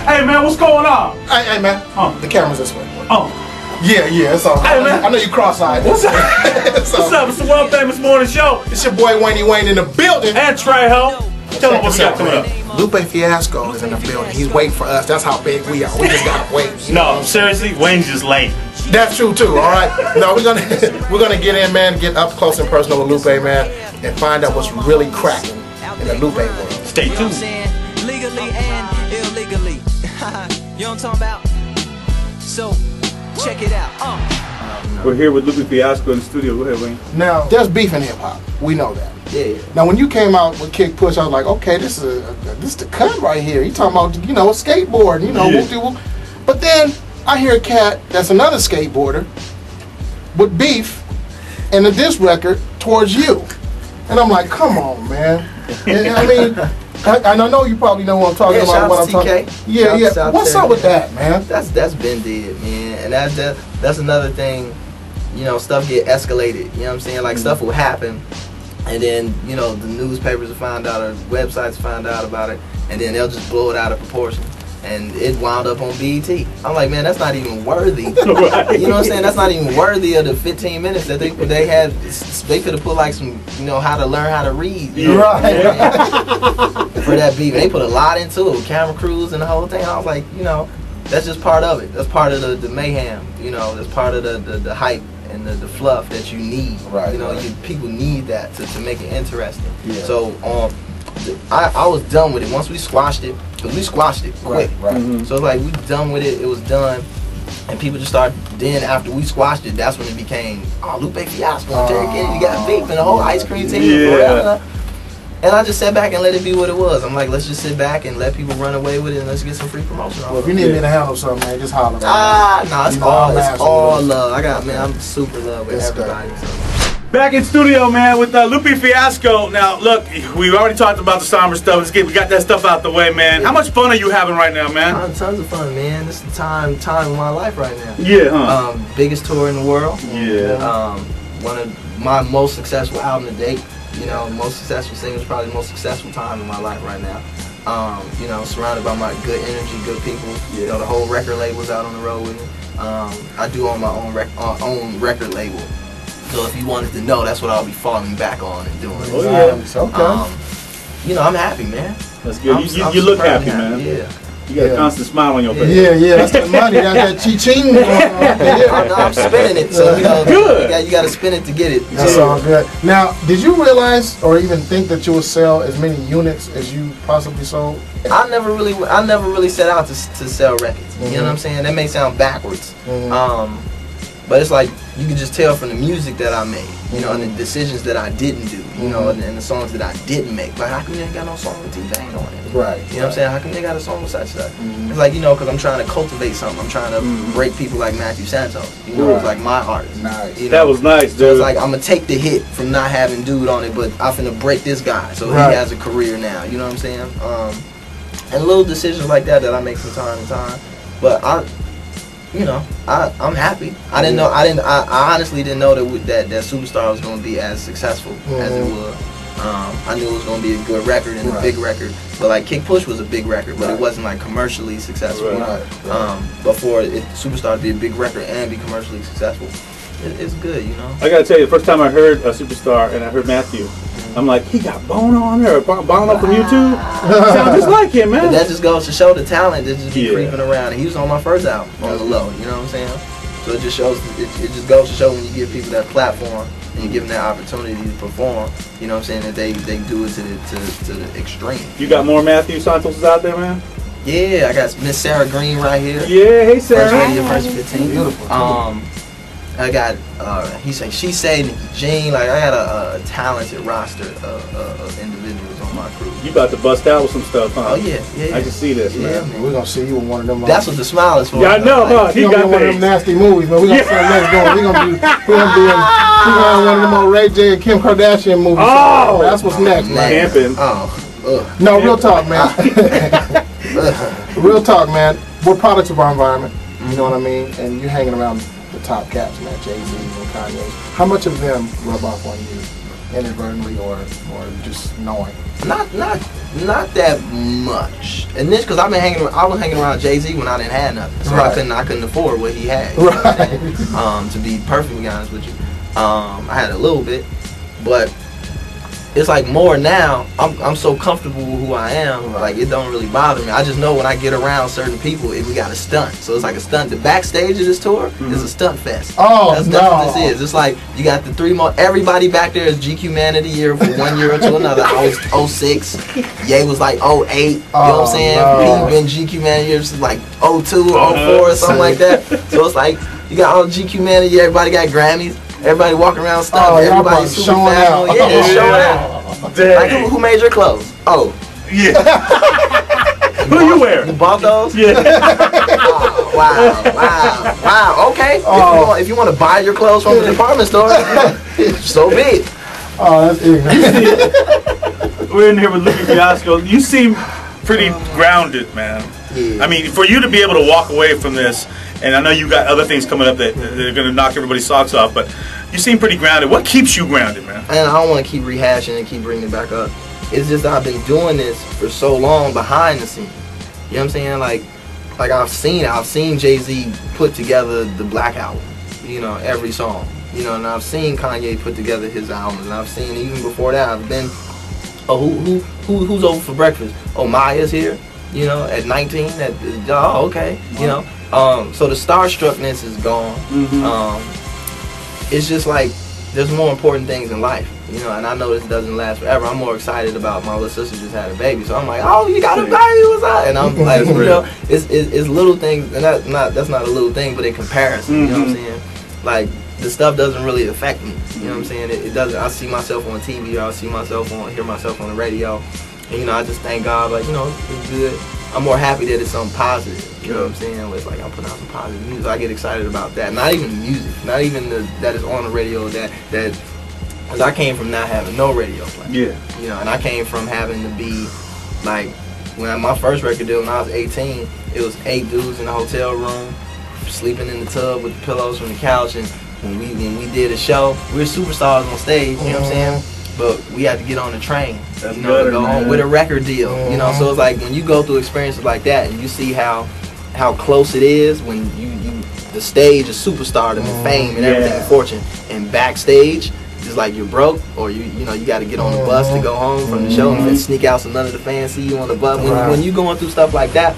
Hey man, what's going on? Hey man, the camera's this way. Oh. Yeah, it's all. Hey man, I know you cross-eyed. What's up? What's up? It's the world famous morning show. It's your boy Wayne in the building. And Trejo. Tell him what we got coming up. Lupe Fiasco is in the building. He's waiting for us. That's how big we are. We just gotta wait. No, seriously, Wayne's just late. That's true too. All right. No, we're gonna get in, man. Get up close and personal with Lupe, man, and find out what's really cracking in the Lupe world. Stay tuned. Legally and illegally. You know what I'm talking about? So, check it out. We're here with Lupe Fiasco in the studio. Go ahead, Wayne. Now, there's beef in hip hop. We know that. Yeah. Now, when you came out with Kick Push, I was like, okay, this is the cut right here. You talking about, a skateboard, whoop-de-whoop. But then I hear a cat that's another skateboarder with beef and a diss record towards you, and I'm like, come on, man. And, I mean, I know you probably know what I'm talking about. What I'm talking. Yeah. What's up with that, man? That's been dead, man, and that's another thing. Stuff get escalated. You know what I'm saying? Like stuff will happen, and then the newspapers will find out, or websites find out about it, and then they'll just blow it out of proportion, and it wound up on BET. I'm like, man, that's not even worthy. Right. You know what I'm saying? That's not even worthy of the 15 minutes that they had. They could have put like some, how to learn how to read. Right. For that beef, they put a lot into it, with camera crews and the whole thing. I was like, that's just part of it. That's part of the mayhem. That's part of the hype and the fluff that you need. Right. People need that to make it interesting. Yeah. So I was done with it once we squashed it, because we squashed it quick. Right. So it's like we done with it. It was done, and people just started. Then after we squashed it, that's when it became Lupe Fiasco and Terry Kennedy got beef and the whole ice cream team. Yeah. And I just sat back and let it be what it was. I'm like, let's just sit back and let people run away with it, and let's get some free promotion. Well, if you need me to handle something, man, just holler. No, it's all love. I'm super love with everybody. So. Back in studio, man, with Lupe Fiasco. Now, look, we've already talked about the somber stuff. We got that stuff out the way, man. How much fun are you having right now, man? Tons of fun, man. This is the time of my life right now. Yeah, biggest tour in the world. Yeah. One of my most successful album to date. Most successful singles, probably the most successful time in my life right now. Surrounded by my good energy, good people. Yeah. The whole record label's out on the road with me. I do own my own record label. So if you wanted to know, that's what I'll be falling back on and doing. Oh yeah. Okay. I'm happy, man. That's good. You look happy, man. Yeah. You got a constant smile on your face. Yeah, that's the money. That's that chi-ching. I'm spinning it, so good. You got to spin it to get it. That's all good. Now, did you realize or even think that you would sell as many units as you possibly sold? I never really set out to sell records. You know what I'm saying? That may sound backwards, but it's like you can just tell from the music that I made, and the decisions that I didn't do, and the songs that I didn't make. Like, how come you ain't got no song with T-Pain on it? Right. You know what I'm saying? How come you ain't got a song with such stuff? It's like, because I'm trying to cultivate something. I'm trying to break people like Matthew Santos. It's like my artist. Nice. That was nice, dude. So it's like, I'm going to take the hit from not having dude on it, but I'm finna break this guy. So he has a career now. You know what I'm saying? And little decisions like that I make from time to time. But I'm happy. I honestly didn't know that Superstar was going to be as successful as it was. I knew it was going to be a good record and a big record, but like Kick Push was a big record, but it wasn't like commercially successful. But for Superstar to be a big record and be commercially successful, it's good, I gotta tell you, the first time I heard Superstar and I heard Matthew, I'm like, he got Bono on there, Bono from YouTube. Sounds just like him, man. But that just goes to show the talent that just be creeping around. And he was on my first album on the low, you know what I'm saying? So it just shows, it just goes to show when you give people that platform and you give them that opportunity to perform, you know what I'm saying, that they do it to the extreme. You got more Matthew Santos out there, man? Yeah, I got Miss Sarah Green right here. Yeah, hey Sarah. First Radio, First 15. Beautiful. I got she said Nikki Jean. Like, I got a talented roster of individuals on my crew. You about to bust out with some stuff, huh? Oh yeah. I can see this, man. We're gonna see you in one of them. That's what the smile is for. Yeah, I know, huh? He got one of them nasty movies, man. We gonna say let's go. We gonna be in one of them old Ray J and Kim Kardashian movies. Oh, that's what's next, man. Camping. No, real talk, man. Real talk, man. We're products of our environment. You know what I mean? And you're hanging around the top cats, man. Jay-Z and Kanye. How much of them rub off on you? inadvertently or just knowing? Not that much. And this because I was hanging around Jay-Z when I didn't have nothing, so I couldn't afford what he had. Right. To be perfectly honest with you, I had a little bit, but it's like more now. I'm so comfortable with who I am. Like it don't really bother me. I just know when I get around certain people, we got a stunt. So it's like a stunt. The backstage of this tour is a stunt fest. Oh, that's what this is. It's like you got the 3 more. Everybody back there is GQ Man of the Year from one year to another. I was 06. Ye was like 08. You know what I'm saying? Pete been GQ Man of the Year since like 02 or 04 or something like that. So it's like you got all GQ Man of the Year. Everybody got Grammys. Everybody walking around stuff. Everybody's super showing out. Yeah, showing out. Like who made your clothes? Oh. Yeah. Who you wear? You bought those? Yeah. Oh, wow. Okay. If you want to buy your clothes from the department store, so be it. Oh, that's ignorant. We're in here with Lupe Fiasco. You seem pretty grounded, man. Yeah. I mean, for you to be able to walk away from this, and I know you got other things coming up that are going to knock everybody's socks off, but you seem pretty grounded. What keeps you grounded, man? And I don't want to keep rehashing and keep bringing it back up. It's just that I've been doing this for so long behind the scenes. You know what I'm saying? Like I've seen Jay-Z put together the Black Album, you know, every song. You know, and I've seen Kanye put together his album, and I've seen even before that, I've been, who's over for breakfast? Oh, Maya's here, you know, at 19. Okay, you know. So the starstruckness is gone. It's just like there's more important things in life, you know. And I know this doesn't last forever. I'm more excited about my little sister just had a baby, so I'm like, oh, you got a baby, what's up? And I'm like, you know, it's little things, and that's not a little thing, but in comparison, you know what I'm saying? Like the stuff doesn't really affect me, you know what I'm saying? It doesn't. I see myself on TV, or I hear myself on the radio, and you know, I just thank God, like, you know, it's good. I'm more happy that it's something positive, you know what I'm saying? It's like I'm putting out some positive music. I get excited about that. Not even music, not even that is on the radio. Because I came from not having no radio play. Yeah. You know, and I came from having to be like, when my first record deal when I was 18, it was 8 dudes in a hotel room, sleeping in the tub with the pillows from the couch, and when we did a show, we were superstars on stage, you know what I'm saying? But we had to get on the train, you know, to go home with a record deal, you know. So it's like when you go through experiences like that, and you see how close it is when the stage is superstar and fame and everything and fortune, and backstage it's like you're broke, or you know you got to get on the bus to go home from the show and then sneak out so none of the fans see you on the bus. When you going through stuff like that,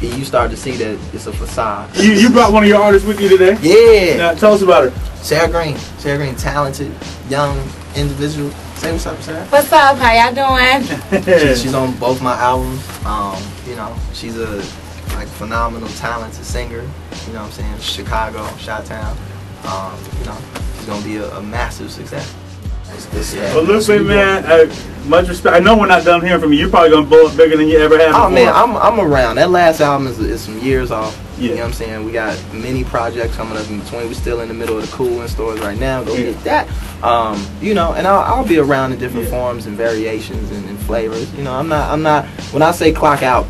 you start to see that it's a facade. You brought one of your artists with you today? Yeah. Now, tell us about her. Sarah Green, talented, young individual. Say what's up, Sarah. What's up? How y'all doing? She's on both my albums. You know, she's a phenomenal, talented singer. You know what I'm saying? Chicago, Chi-Town. You know, she's gonna be a massive success. Well, Lupe, man, much respect. I know we're not done hearing from you. You're probably gonna blow up bigger than you ever have before. Oh man, I'm around. That last album is some years off. Yeah. You know what I'm saying? We got many projects coming up in between. We're still in the middle of the cooling stores right now. Go get that. You know, and I'll be around in different forms and variations and flavors. You know, I'm not. When I say clock out,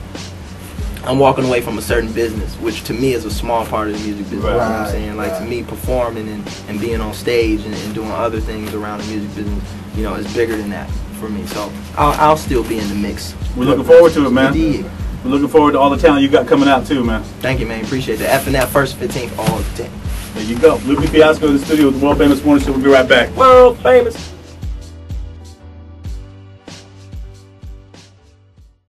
I'm walking away from a certain business, which to me is a small part of the music business. Right. You know what I'm saying? Like to me, performing and being on stage and doing other things around the music business, you know, is bigger than that for me. So I'll still be in the mix. We're looking forward to it, man. Indeed. We're looking forward to all the talent you got coming out too, man. Thank you, man. Appreciate that. FNF 1st 15th all day. There you go. Lupe Fiasco in the studio with the World Famous Morning Show. We'll be right back. World Famous.